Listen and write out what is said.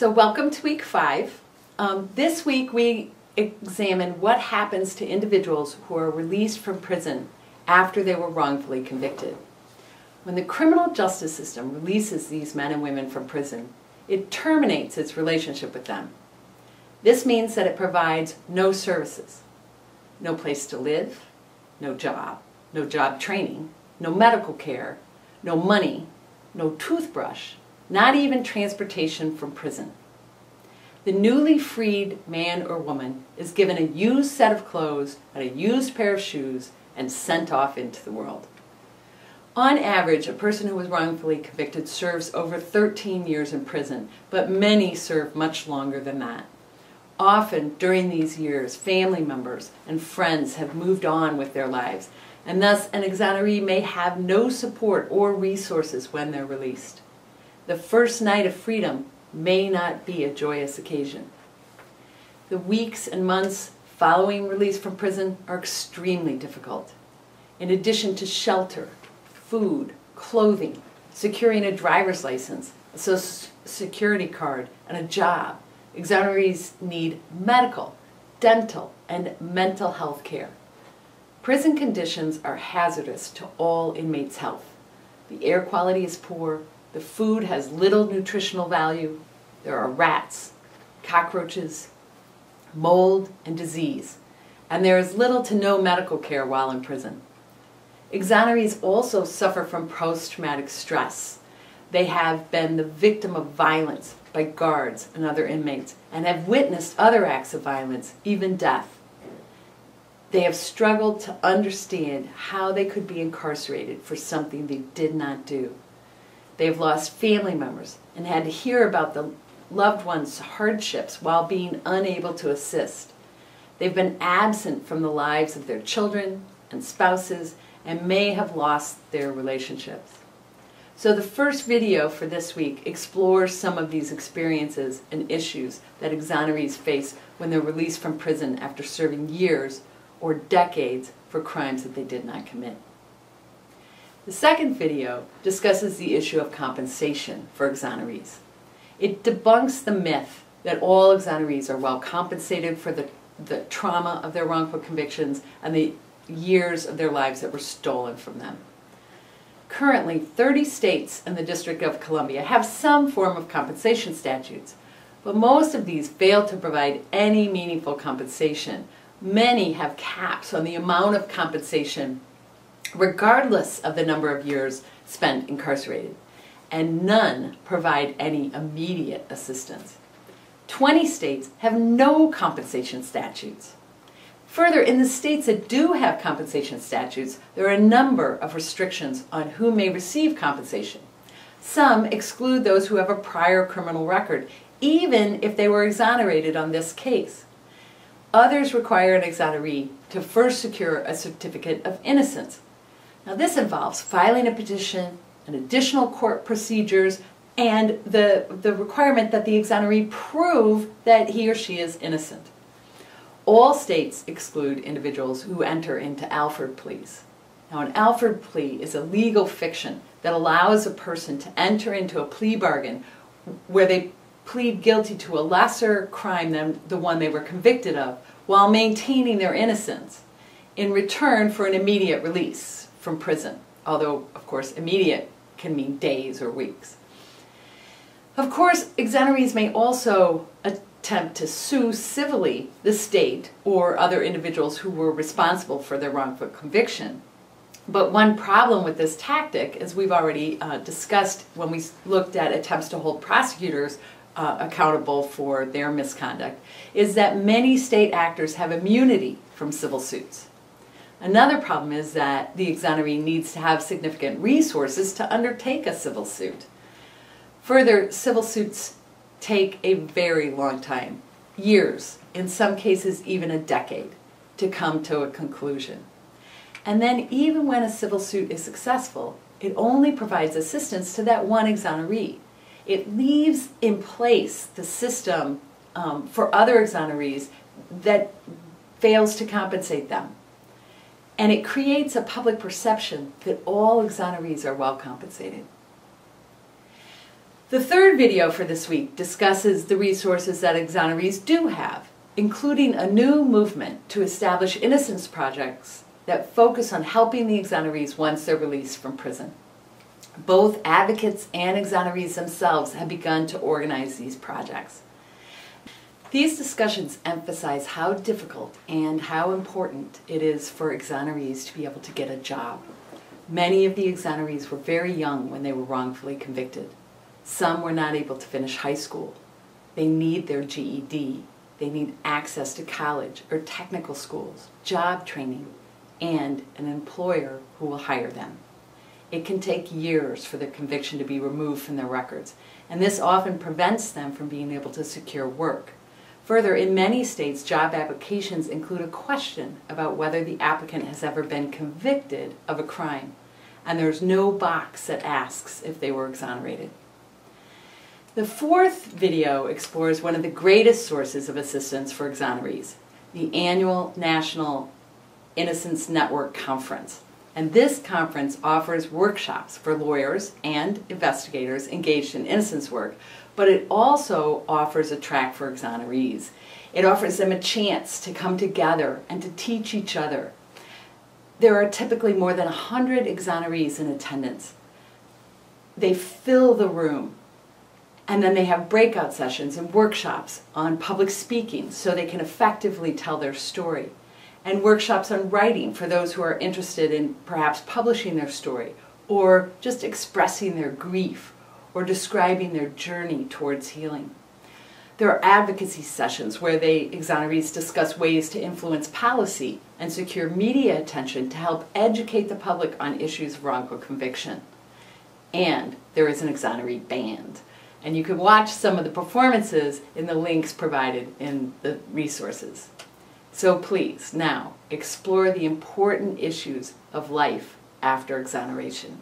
So welcome to week 5. This week we examine what happens to individuals who are released from prison after they were wrongfully convicted. When the criminal justice system releases these men and women from prison, it terminates its relationship with them. This means that it provides no services, no place to live, no job training, no medical care, no money, no toothbrush, not even transportation from prison. The newly freed man or woman is given a used set of clothes and a used pair of shoes and sent off into the world. On average, a person who was wrongfully convicted serves over 13 years in prison, but many serve much longer than that. Often, during these years, family members and friends have moved on with their lives, and thus an exoneree may have no support or resources when they're released. The first night of freedom may not be a joyous occasion. The weeks and months following release from prison are extremely difficult. In addition to shelter, food, clothing, securing a driver's license, a social security card, and a job, exonerees need medical, dental, and mental health care. Prison conditions are hazardous to all inmates' health. The air quality is poor, the food has little nutritional value, there are rats, cockroaches, mold, and disease, and there is little to no medical care while in prison. Exonerees also suffer from post-traumatic stress. They have been the victim of violence by guards and other inmates and have witnessed other acts of violence, even death. They have struggled to understand how they could be incarcerated for something they did not do. They have lost family members and had to hear about the loved ones' hardships while being unable to assist. They've been absent from the lives of their children and spouses and may have lost their relationships. So the first video for this week explores some of these experiences and issues that exonerees face when they're released from prison after serving years or decades for crimes that they did not commit. The second video discusses the issue of compensation for exonerees. It debunks the myth that all exonerees are well compensated for the trauma of their wrongful convictions and the years of their lives that were stolen from them. Currently, 30 states and the District of Columbia have some form of compensation statutes, but most of these fail to provide any meaningful compensation. Many have caps on the amount of compensation regardless of the number of years spent incarcerated, and none provide any immediate assistance. 20 states have no compensation statutes. Further, in the states that do have compensation statutes, there are a number of restrictions on who may receive compensation. Some exclude those who have a prior criminal record, even if they were exonerated on this case. Others require an exoneree to first secure a certificate of innocence. Now this involves filing a petition, and additional court procedures, and the requirement that the exoneree prove that he or she is innocent. All states exclude individuals who enter into Alford pleas. Now an Alford plea is a legal fiction that allows a person to enter into a plea bargain where they plead guilty to a lesser crime than the one they were convicted of while maintaining their innocence in return for an immediate release from prison, although of course immediate can mean days or weeks. Of course, exonerees may also attempt to sue civilly the state or other individuals who were responsible for their wrongful conviction. But one problem with this tactic, as we've already discussed when we looked at attempts to hold prosecutors accountable for their misconduct, is that many state actors have immunity from civil suits. Another problem is that the exoneree needs to have significant resources to undertake a civil suit. Further, civil suits take a very long time, years, in some cases even a decade, to come to a conclusion. And then even when a civil suit is successful, it only provides assistance to that one exoneree. It leaves in place the system for other exonerees that fails to compensate them. And it creates a public perception that all exonerees are well compensated. The third video for this week discusses the resources that exonerees do have, including a new movement to establish innocence projects that focus on helping the exonerees once they're released from prison. Both advocates and exonerees themselves have begun to organize these projects. These discussions emphasize how difficult and how important it is for exonerees to be able to get a job. Many of the exonerees were very young when they were wrongfully convicted. Some were not able to finish high school. They need their GED. They need access to college or technical schools, job training, and an employer who will hire them. It can take years for their conviction to be removed from their records, and this often prevents them from being able to secure work. Further, in many states, job applications include a question about whether the applicant has ever been convicted of a crime, and there's no box that asks if they were exonerated. The fourth video explores one of the greatest sources of assistance for exonerees, the annual National Innocence Network Conference. And this conference offers workshops for lawyers and investigators engaged in innocence work, but it also offers a track for exonerees. It offers them a chance to come together and to teach each other. There are typically more than 100 exonerees in attendance. They fill the room. And then they have breakout sessions and workshops on public speaking so they can effectively tell their story, and workshops on writing for those who are interested in perhaps publishing their story or just expressing their grief or describing their journey towards healing. There are advocacy sessions where exonerees discuss ways to influence policy and secure media attention to help educate the public on issues of wrongful conviction. And there is an exoneree band. And you can watch some of the performances in the links provided in the resources. So please, now, explore the important issues of life after exoneration.